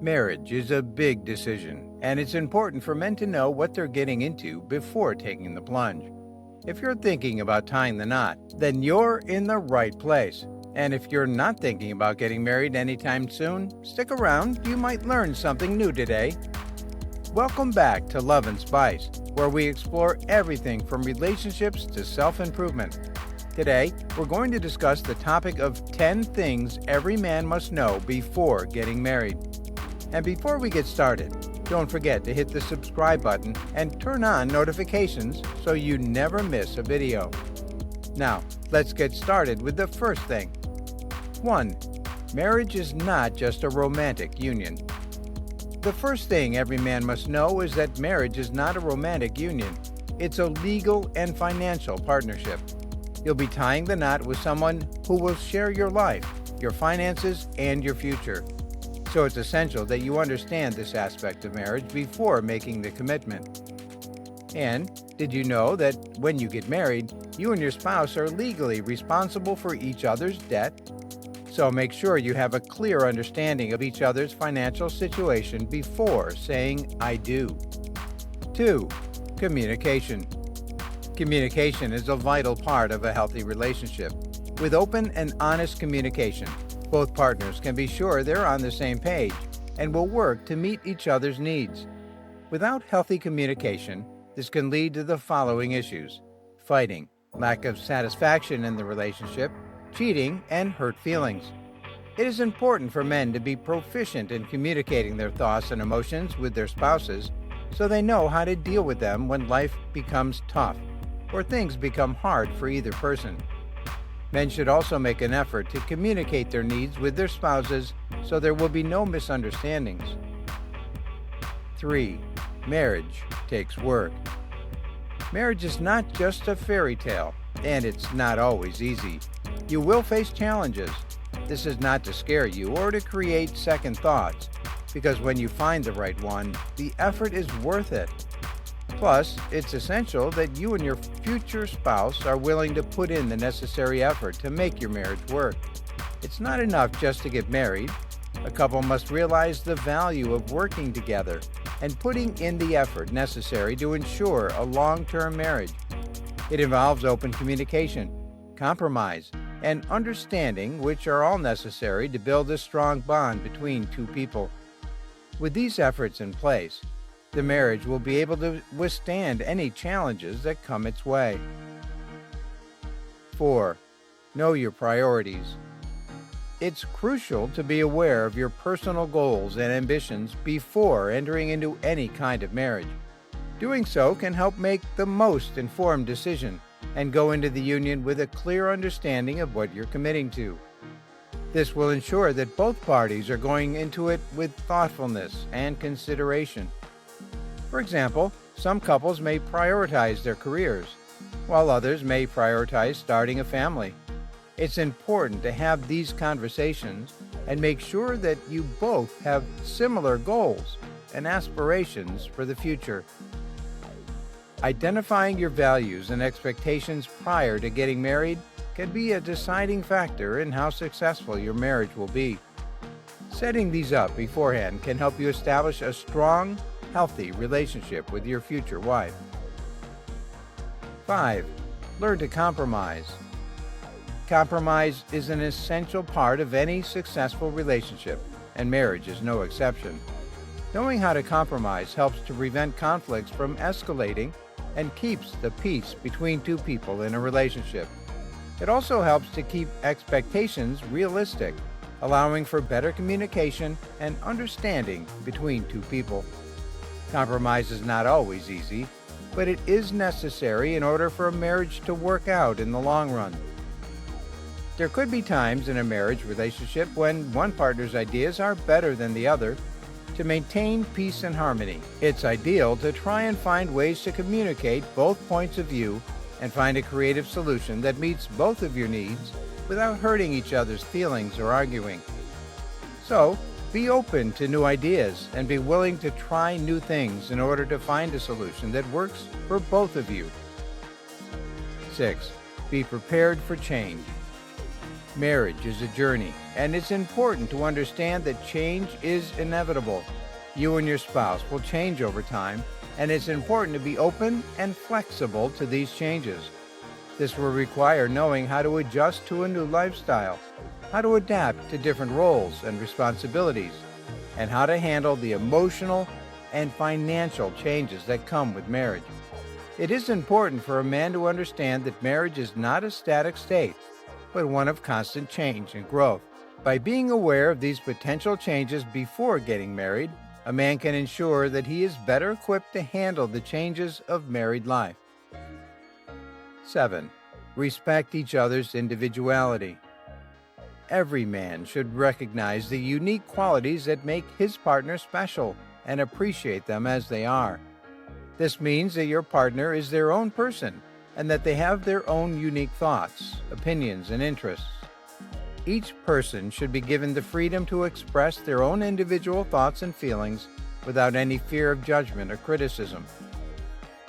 Marriage is a big decision, and it's important for men to know what they're getting into before taking the plunge. If you're thinking about tying the knot, then you're in the right place. And if you're not thinking about getting married anytime soon, stick around, you might learn something new today. Welcome back to Love and Spice, where we explore everything from relationships to self-improvement. Today, we're going to discuss the topic of 10 things every man must know before getting married. And before we get started, don't forget to hit the subscribe button and turn on notifications so you never miss a video. Now, let's get started with the first thing. 1. Marriage is not just a romantic union. The first thing every man must know is that marriage is not a romantic union. It's a legal and financial partnership. You'll be tying the knot with someone who will share your life, your finances, and your future. So it's essential that you understand this aspect of marriage before making the commitment. And did you know that when you get married, you and your spouse are legally responsible for each other's debt? So make sure you have a clear understanding of each other's financial situation before saying "I do." 2. Communication. Communication is a vital part of a healthy relationship. With open and honest communication, both partners can be sure they're on the same page and will work to meet each other's needs. Without healthy communication, this can lead to the following issues: fighting, lack of satisfaction in the relationship, cheating, and hurt feelings. It is important for men to be proficient in communicating their thoughts and emotions with their spouses so they know how to deal with them when life becomes tough or things become hard for either person. Men should also make an effort to communicate their needs with their spouses so there will be no misunderstandings. 3. Marriage takes work. Marriage is not just a fairy tale, and it's not always easy. You will face challenges. This is not to scare you or to create second thoughts, because when you find the right one, the effort is worth it. Plus, it's essential that you and your future spouse are willing to put in the necessary effort to make your marriage work. It's not enough just to get married. A couple must realize the value of working together and putting in the effort necessary to ensure a long-term marriage. It involves open communication, compromise, and understanding, which are all necessary to build a strong bond between two people. With these efforts in place, the marriage will be able to withstand any challenges that come its way. 4. Know your priorities. It's crucial to be aware of your personal goals and ambitions before entering into any kind of marriage. Doing so can help make the most informed decision and go into the union with a clear understanding of what you're committing to. This will ensure that both parties are going into it with thoughtfulness and consideration. For example, some couples may prioritize their careers, while others may prioritize starting a family. It's important to have these conversations and make sure that you both have similar goals and aspirations for the future. Identifying your values and expectations prior to getting married can be a deciding factor in how successful your marriage will be. Setting these up beforehand can help you establish a strong, healthy relationship with your future wife. 5. Learn to compromise. Compromise is an essential part of any successful relationship, and marriage is no exception. Knowing how to compromise helps to prevent conflicts from escalating and keeps the peace between two people in a relationship. It also helps to keep expectations realistic, allowing for better communication and understanding between two people. Compromise is not always easy, but it is necessary in order for a marriage to work out in the long run. There could be times in a marriage relationship when one partner's ideas are better than the other. To maintain peace and harmony, it's ideal to try and find ways to communicate both points of view and find a creative solution that meets both of your needs without hurting each other's feelings or arguing. So, be open to new ideas and be willing to try new things in order to find a solution that works for both of you. 6. Be prepared for change. Marriage is a journey, and it's important to understand that change is inevitable. You and your spouse will change over time, and it's important to be open and flexible to these changes. This will require knowing how to adjust to a new lifestyle, how to adapt to different roles and responsibilities, and how to handle the emotional and financial changes that come with marriage. It is important for a man to understand that marriage is not a static state, but one of constant change and growth. By being aware of these potential changes before getting married, a man can ensure that he is better equipped to handle the changes of married life. 7. Respect each other's individuality. Every man should recognize the unique qualities that make his partner special and appreciate them as they are. This means that your partner is their own person and that they have their own unique thoughts, opinions, and interests. Each person should be given the freedom to express their own individual thoughts and feelings without any fear of judgment or criticism.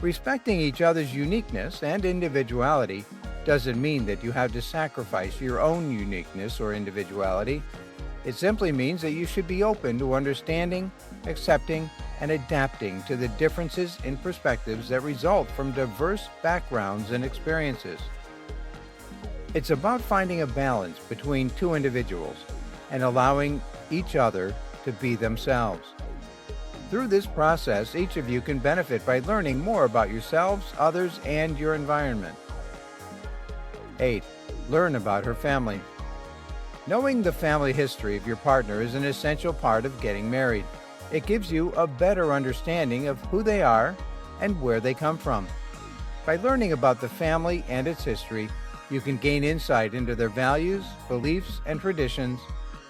Respecting each other's uniqueness and individuality doesn't mean that you have to sacrifice your own uniqueness or individuality. It simply means that you should be open to understanding, accepting, and adapting to the differences in perspectives that result from diverse backgrounds and experiences. It's about finding a balance between two individuals and allowing each other to be themselves. Through this process, each of you can benefit by learning more about yourselves, others, and your environment. 8. Learn about her family. Knowing the family history of your partner is an essential part of getting married. It gives you a better understanding of who they are and where they come from. By learning about the family and its history, you can gain insight into their values, beliefs, and traditions,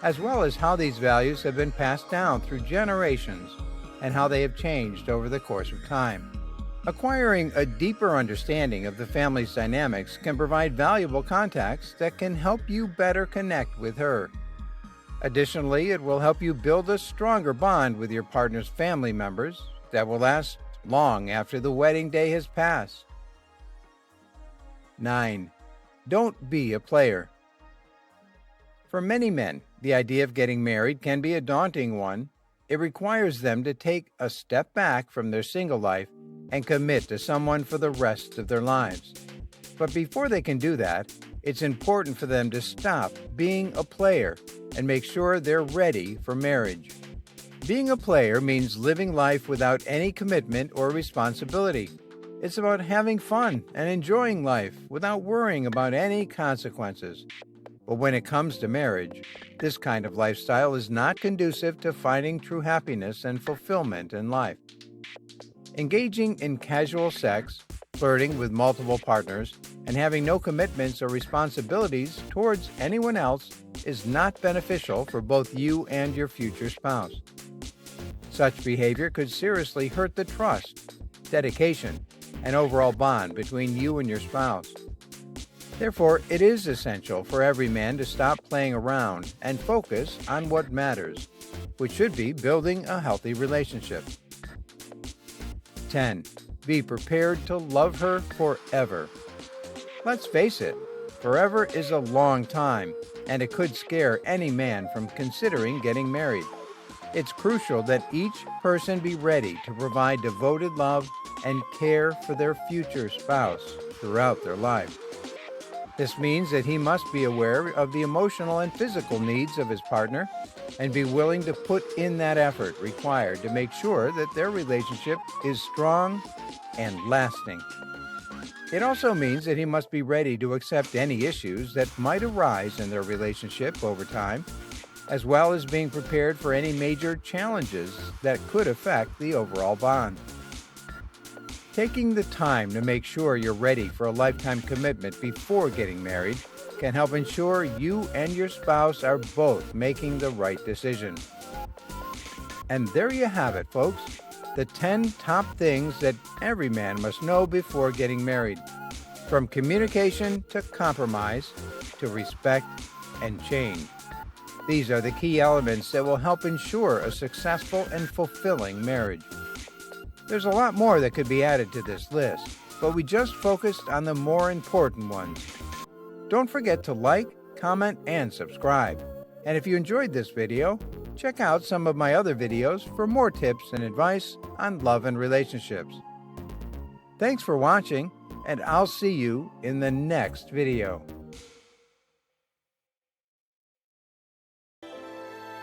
as well as how these values have been passed down through generations and how they have changed over the course of time. Acquiring a deeper understanding of the family's dynamics can provide valuable context that can help you better connect with her. Additionally, it will help you build a stronger bond with your partner's family members that will last long after the wedding day has passed. 9. Don't be a player. For many men, the idea of getting married can be a daunting one. It requires them to take a step back from their single life and commit to someone for the rest of their lives. But before they can do that, it's important for them to stop being a player and make sure they're ready for marriage. Being a player means living life without any commitment or responsibility. It's about having fun and enjoying life without worrying about any consequences. But when it comes to marriage, this kind of lifestyle is not conducive to finding true happiness and fulfillment in life. Engaging in casual sex, flirting with multiple partners, and having no commitments or responsibilities towards anyone else is not beneficial for both you and your future spouse. Such behavior could seriously hurt the trust, dedication, and overall bond between you and your spouse. Therefore, it is essential for every man to stop playing around and focus on what matters, which should be building a healthy relationship. 10. Be prepared to love her forever. Let's face it, forever is a long time, and it could scare any man from considering getting married. It's crucial that each person be ready to provide devoted love and care for their future spouse throughout their life. This means that he must be aware of the emotional and physical needs of his partner and be willing to put in that effort required to make sure that their relationship is strong and lasting. It also means that he must be ready to accept any issues that might arise in their relationship over time, as well as being prepared for any major challenges that could affect the overall bond. Taking the time to make sure you're ready for a lifetime commitment before getting married can help ensure you and your spouse are both making the right decision. And there you have it, folks. The 10 top things that every man must know before getting married. From communication to compromise to respect and change. These are the key elements that will help ensure a successful and fulfilling marriage. There's a lot more that could be added to this list, but we just focused on the more important ones. Don't forget to like, comment, and subscribe. And if you enjoyed this video, check out some of my other videos for more tips and advice on love and relationships. Thanks for watching, and I'll see you in the next video.